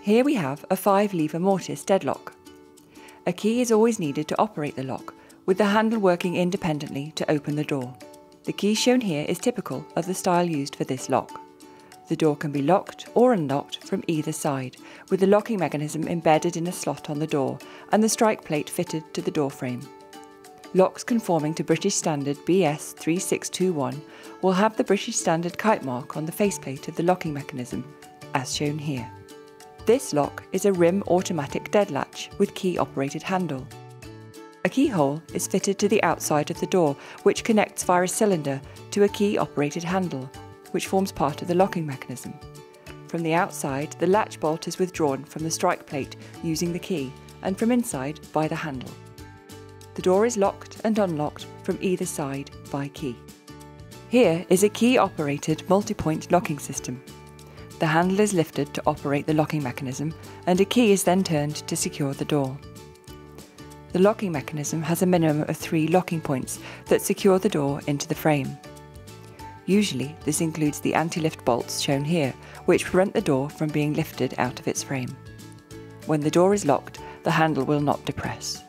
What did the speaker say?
Here we have a 5-lever mortise deadlock. A key is always needed to operate the lock, with the handle working independently to open the door. The key shown here is typical of the style used for this lock. The door can be locked or unlocked from either side, with the locking mechanism embedded in a slot on the door and the strike plate fitted to the door frame. Locks conforming to British Standard BS 3621 will have the British Standard kite mark on the faceplate of the locking mechanism, as shown here. This lock is a rim automatic dead latch with key-operated handle. A keyhole is fitted to the outside of the door, which connects via a cylinder to a key-operated handle, which forms part of the locking mechanism. From the outside, the latch bolt is withdrawn from the strike plate using the key, and from inside by the handle. The door is locked and unlocked from either side by key. Here is a key-operated multi-point locking system. The handle is lifted to operate the locking mechanism, and a key is then turned to secure the door. The locking mechanism has a minimum of 3 locking points that secure the door into the frame. Usually, this includes the anti-lift bolts shown here, which prevent the door from being lifted out of its frame. When the door is locked, the handle will not depress.